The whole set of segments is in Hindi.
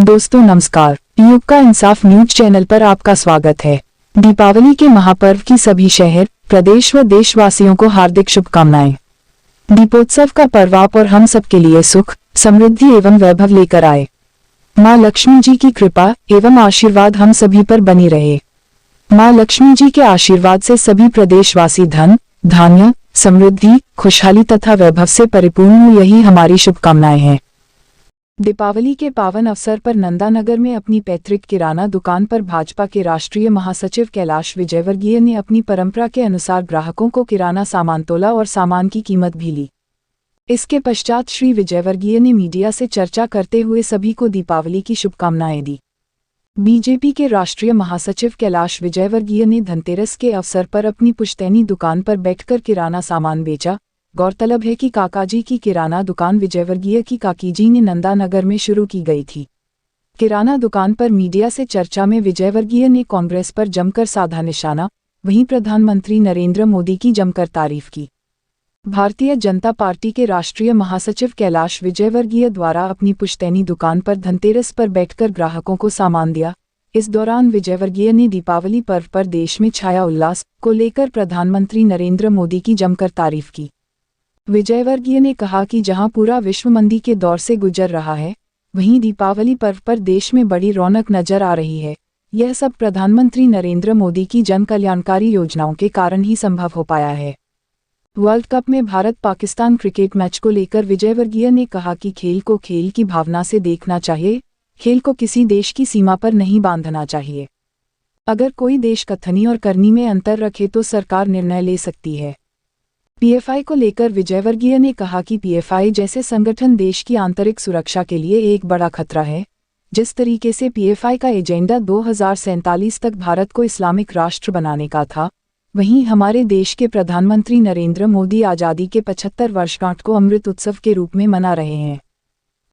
दोस्तों नमस्कार, युग का इंसाफ न्यूज चैनल पर आपका स्वागत है। दीपावली के महापर्व की सभी शहर, प्रदेश व देशवासियों को हार्दिक शुभकामनाएं। दीपोत्सव का पर्व आप और हम सबके लिए सुख, समृद्धि एवं वैभव लेकर आए। माँ लक्ष्मी जी की कृपा एवं आशीर्वाद हम सभी पर बनी रहे। माँ लक्ष्मी जी के आशीर्वाद से सभी प्रदेशवासी धन, धान्य, समृद्धि, खुशहाली तथा वैभव से परिपूर्ण हो, यही हमारी शुभकामनाएं हैं। दीपावली के पावन अवसर पर नंदानगर में अपनी पैतृक किराना दुकान पर भाजपा के राष्ट्रीय महासचिव कैलाश विजयवर्गीय ने अपनी परंपरा के अनुसार ग्राहकों को किराना सामान तोला और सामान की कीमत भी ली। इसके पश्चात श्री विजयवर्गीय ने मीडिया से चर्चा करते हुए सभी को दीपावली की शुभकामनाएं दी। बीजेपी के राष्ट्रीय महासचिव कैलाश विजयवर्गीय ने धनतेरस के अवसर पर अपनी पुश्तैनी दुकान पर बैठकर किराना सामान बेचा। गौरतलब है कि काकाजी की किराना दुकान विजयवर्गीय की काकीजी ने नंदानगर में शुरू की गई थी। किराना दुकान पर मीडिया से चर्चा में विजयवर्गीय ने कांग्रेस पर जमकर साधा निशाना, वहीं प्रधानमंत्री नरेंद्र मोदी की जमकर तारीफ की। भारतीय जनता पार्टी के राष्ट्रीय महासचिव कैलाश विजयवर्गीय द्वारा अपनी पुश्तैनी दुकान पर धनतेरस पर बैठकर ग्राहकों को सामान दिया। इस दौरान विजयवर्गीय ने दीपावली पर्व पर देश में छाया उल्लास को लेकर प्रधानमंत्री नरेंद्र मोदी की जमकर तारीफ की। विजयवर्गीय ने कहा कि जहां पूरा विश्व मंदी के दौर से गुजर रहा है, वहीं दीपावली पर्व पर देश में बड़ी रौनक नजर आ रही है। यह सब प्रधानमंत्री नरेंद्र मोदी की जन कल्याणकारी योजनाओं के कारण ही संभव हो पाया है। वर्ल्ड कप में भारत पाकिस्तान क्रिकेट मैच को लेकर विजयवर्गीय ने कहा कि खेल को खेल की भावना से देखना चाहिए, खेल को किसी देश की सीमा पर नहीं बांधना चाहिए। अगर कोई देश कथनी और करनी में अंतर रखे तो सरकार निर्णय ले सकती है। पीएफआई को लेकर विजयवर्गीय ने कहा कि पीएफआई जैसे संगठन देश की आंतरिक सुरक्षा के लिए एक बड़ा खतरा है। जिस तरीके से पीएफआई का एजेंडा 2047 तक भारत को इस्लामिक राष्ट्र बनाने का था, वहीं हमारे देश के प्रधानमंत्री नरेंद्र मोदी आज़ादी के 75 वर्षगांठ को अमृत उत्सव के रूप में मना रहे हैं।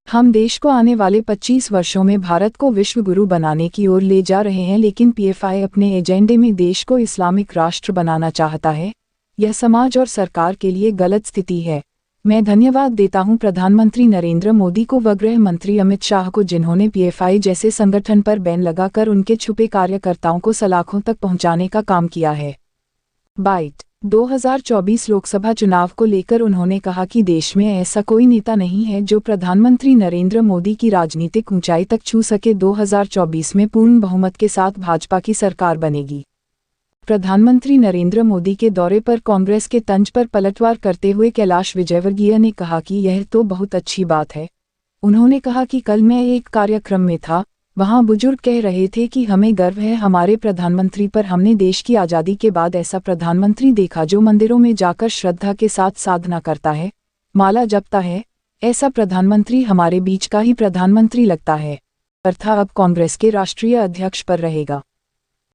हम देश को आने वाले 25 वर्षों में भारत को विश्व गुरु बनाने की ओर ले जा रहे हैं, लेकिन पीएफआई अपने एजेंडे में देश को इस्लामिक राष्ट्र बनाना चाहता है। यह समाज और सरकार के लिए गलत स्थिति है। मैं धन्यवाद देता हूं प्रधानमंत्री नरेंद्र मोदी को व गृह मंत्री अमित शाह को, जिन्होंने पीएफआई जैसे संगठन पर बैन लगाकर उनके छुपे कार्यकर्ताओं को सलाखों तक पहुंचाने का काम किया है। बाइट 2024 लोकसभा चुनाव को लेकर उन्होंने कहा कि देश में ऐसा कोई नेता नहीं है जो प्रधानमंत्री नरेंद्र मोदी की राजनीतिक ऊंचाई तक छू सके। 2024 में पूर्ण बहुमत के साथ भाजपा की सरकार बनेगी। प्रधानमंत्री नरेंद्र मोदी के दौरे पर कांग्रेस के तंज पर पलटवार करते हुए कैलाश विजयवर्गीय ने कहा कि यह तो बहुत अच्छी बात है। उन्होंने कहा कि कल मैं एक कार्यक्रम में था, वहां बुजुर्ग कह रहे थे कि हमें गर्व है हमारे प्रधानमंत्री पर। हमने देश की आज़ादी के बाद ऐसा प्रधानमंत्री देखा जो मंदिरों में जाकर श्रद्धा के साथ साधना करता है, माला जपता है। ऐसा प्रधानमंत्री हमारे बीच का ही प्रधानमंत्री लगता है। अर्थात अब कांग्रेस के राष्ट्रीय अध्यक्ष पर रहेगा।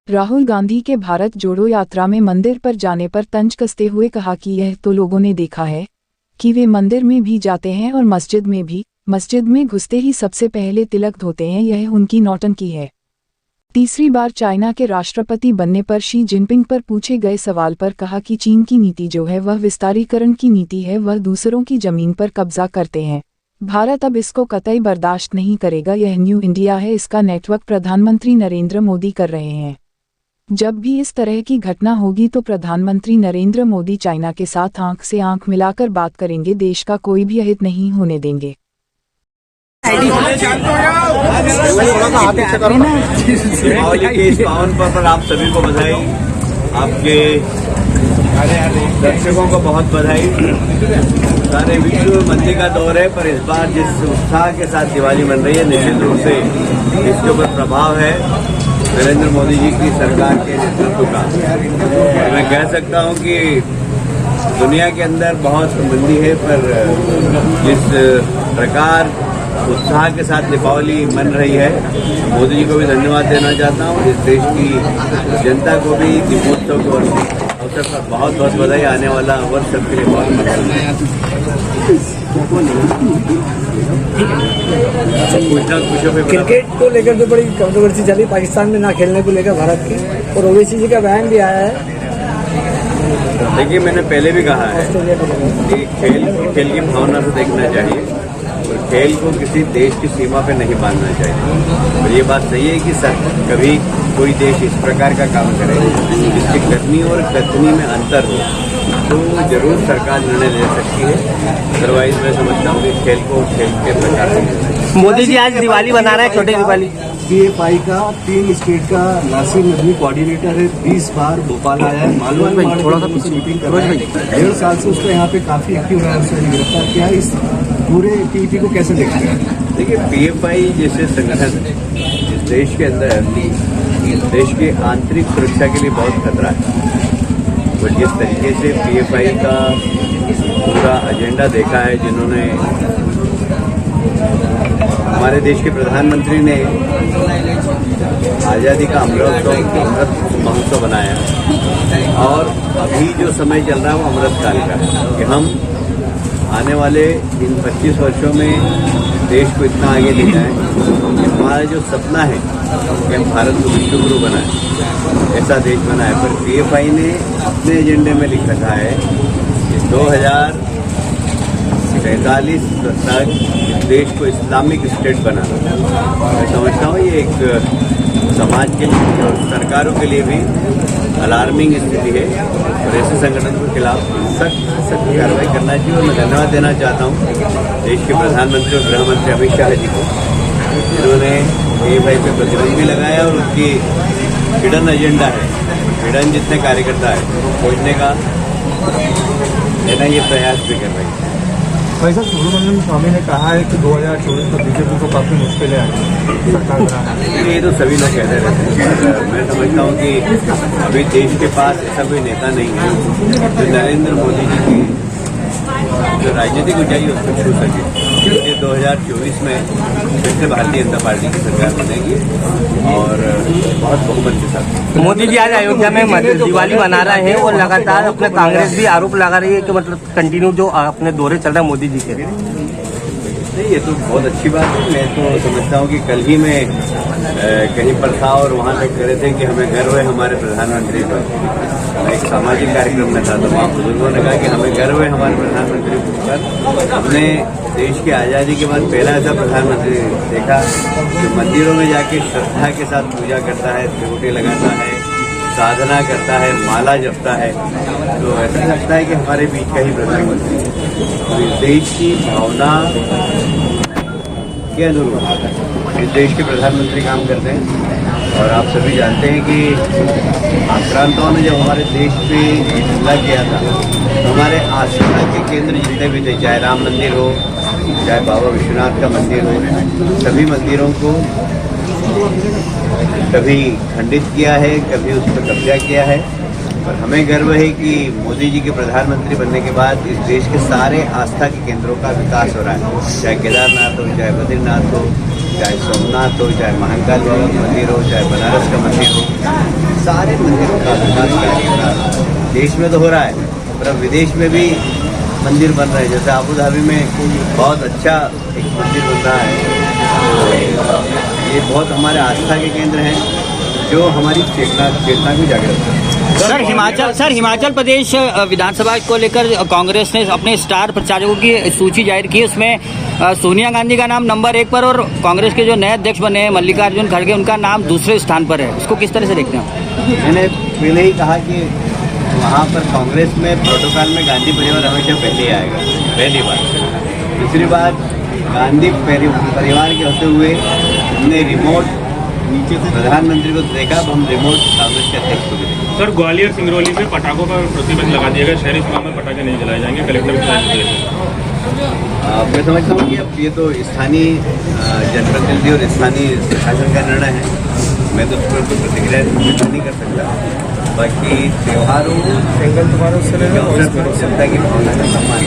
राहुल गांधी के भारत जोड़ो यात्रा में मंदिर पर जाने पर तंज कसते हुए कहा कि यह तो लोगों ने देखा है कि वे मंदिर में भी जाते हैं और मस्जिद में भी। मस्जिद में घुसते ही सबसे पहले तिलक धोते हैं, यह उनकी नौटंकी है। तीसरी बार चाइना के राष्ट्रपति बनने पर शी जिनपिंग पर पूछे गए सवाल पर कहा कि चीन की नीति जो है वह विस्तारीकरण की नीति है, वह दूसरों की जमीन पर कब्जा करते हैं। भारत अब इसको कतई बर्दाश्त नहीं करेगा। यह न्यू इंडिया है, इसका नेटवर्क प्रधानमंत्री नरेंद्र मोदी कर रहे हैं। जब भी इस तरह की घटना होगी तो प्रधानमंत्री नरेंद्र मोदी चाइना के साथ आंख से आंख मिलाकर बात करेंगे, देश का कोई भी अहित नहीं होने देंगे। दीपावली के इस पावन पर्व पर आप सभी को बधाई, आपके दर्शकों को बहुत बधाई। सारे विश्व में मंदी का दौर है, पर इस बार जिस उत्साह के साथ दिवाली मन रही है, निश्चित रूप से इसके ऊपर प्रभाव है नरेंद्र मोदी जी की सरकार के नेतृत्व का। मैं कह सकता हूं कि दुनिया के अंदर बहुत मंदी है, पर जिस प्रकार उत्साह के साथ दीपावली मन रही है, मोदी जी को भी धन्यवाद देना चाहता हूं। इस देश की जनता को भी दीपोत्सव के अवसर पर बहुत बहुत बधाई। आने वाला वर्ष सबके लिए बहुत क्रिकेट को लेकर तो बड़ी कंट्रोवर्सी चली पाकिस्तान में ना खेलने को लेकर भारत के, और ओवैसी जी का बयान भी आया है। देखिए, मैंने पहले भी कहा है कि खेल की भावना से देखना चाहिए। खेल को किसी देश की सीमा पे नहीं बांधना चाहिए। और ये बात सही है कि कभी कोई देश इस प्रकार का काम करे जिसकी करनी और कथनी में अंतर हो तो जरूर सरकार निर्णय ले सकती है। अदरवाइज मैं समझता हूँ कि खेल को खेल के प्रकार से। मोदी जी आज दिवाली मना रहे हैं, छोटी दिवाली। पीएफआई का 3 स्टेट का नासिर नदवी कोऑर्डिनेटर है, 20 बार भोपाल आया है, मालूम थोड़ा सा मीटिंग कर रहा है। 1.5 साल से उसको यहाँ पे काफी एक्टिव रहा है, उसने गिरफ्तार किया। इस पूरे पीईपी को कैसे देखते हैं? देखिए, पीएफआई जैसे संगठन इस देश के अंदर इस देश की आंतरिक सुरक्षा के लिए बहुत खतरा है। और जिस तरीके से पीएफआई का पूरा एजेंडा देखा है, जिन्होंने हमारे देश के प्रधानमंत्री ने आज़ादी का अमृत महोत्सव बनाया और अभी जो समय चल रहा है वो अमृत काल का है कि हम आने वाले इन 25 वर्षों में देश को इतना आगे ले जाएं कि हमारा जो सपना है कि हम भारत को विश्व गुरु बनाएं, ऐसा देश बनाए। पर पीएफआई ने अपने एजेंडे में लिख रखा है कि 2045 तक इस देश को इस्लामिक स्टेट बनाना। मैं समझता हूँ ये एक समाज के लिए और सरकारों के लिए भी अलार्मिंग स्थिति है और ऐसे संगठन के खिलाफ सख्त कार्रवाई करना चाहिए। और मैं धन्यवाद देना चाहता हूँ देश के प्रधानमंत्री और गृह मंत्री अमित शाह जी को, जिन्होंने पीएफआई पे प्रतिबंध भी लगाया और उसकी हिडन एजेंडा है, हिडन जितने कार्यकर्ता है उनको खोजने का लेना ये प्रयास भी कर रहे हैं। भाई साहब, सुब्रमण्यम स्वामी ने कहा है कि 2024 में बीजेपी को काफी मुश्किलें आएंगी सरकार बनाने। ये तो सभी लोग कहते रहते हैं। मैं समझता हूँ कि अभी देश के पास ऐसा कोई नेता नहीं है जो नरेंद्र मोदी जी की जो राजनीतिक ऊंचाई है उसको छू सके। इसलिए 2024 में फिर से भारतीय जनता पार्टी की सरकार बनेगी और बहुत बहुमत के साथ। मोदी जी आज अयोध्या में दिवाली मना रहे हैं और लगातार अपने कांग्रेस भी आरोप लगा रही है कि मतलब कंटिन्यू जो अपने दौरे चल रहे हैं मोदी जी के। नहीं, ये तो बहुत अच्छी बात है। मैं तो समझता हूँ कि कल ही मैं कहीं पर था और वहाँ तक कह रहे थे कि हमें गर्व है हमारे प्रधानमंत्री पर। मैं एक सामाजिक कार्यक्रम में था तो वहाँ बुजुर्गों ने कहा कि हमें गर्व है हमारे प्रधानमंत्री पर। हमने देश की आज़ादी के बाद पहला ऐसा प्रधानमंत्री देखा जो मंदिरों में जाके श्रद्धा के साथ पूजा करता है, त्रिपुटी लगाता है, साधना करता है, माला जपता है। तो ऐसा लगता है कि हमारे बीच का ही प्रधानमंत्री तो इस देश की भावना के अनुरूप इस देश के प्रधानमंत्री काम करते हैं। और आप सभी जानते हैं कि आक्रांताओं ने जब हमारे देश पे हमला किया था तो हमारे आस्था के केंद्र जितने भी थे, चाहे राम मंदिर हो, चाहे बाबा विश्वनाथ का मंदिर हो, सभी मंदिरों को कभी खंडित किया है, कभी उस पर कब्जा किया है। पर हमें गर्व है कि मोदी जी के प्रधानमंत्री बनने के बाद इस देश के सारे आस्था के केंद्रों का विकास हो रहा है, चाहे केदारनाथ हो, चाहे बद्रीनाथ हो, चाहे सोमनाथ हो, चाहे महाकाल मंदिर हो, चाहे बनारस का मंदिर हो। सारे मंदिरों का विकास कार्य देश में तो हो रहा है पर अब विदेश में भी मंदिर बन रहे हैं। जैसे आबू धाबी में बहुत अच्छा एक मंदिर बन रहा है। तो ये बहुत हमारे आस्था के केंद्र हैं जो हमारी चेतना को जागृत करते हैं। सर हिमाचल प्रदेश विधानसभा को लेकर कांग्रेस ने अपने स्टार प्रचारकों की सूची जाहिर की। उसमें सोनिया गांधी का नाम नंबर 1 पर और कांग्रेस के जो नए अध्यक्ष बने हैं मल्लिकार्जुन खड़गे उनका नाम दूसरे स्थान पर है। उसको किस तरह से देखते हैं? मैंने पहले ही कहा कि वहाँ पर कांग्रेस में प्रोटोकॉल में गांधी परिवार हमेशा पहले ही आएगा, पहली बात। दूसरी बात, गांधी परिवार के होते हुए हमने रिमोट नीचे से प्रधानमंत्री को देखा, अब हम रिमोट कांग्रेस के अध्यक्ष को भी देखा। सर, ग्वालियर सिंगरौली में पटाखों पर प्रतिबंध लगा दिया गया, शहरी सीमा में पटाखे नहीं जलाए जाएंगे, कलेक्टर मैं समझता हूँ कि अब ये तो स्थानीय जनप्रतिनिधि और स्थानीय प्रशासन का निर्णय है। मैं तो उस पर कोई प्रतिक्रिया नहीं कर सकता। बाकी त्योहारों जनता की भावना का सम्मान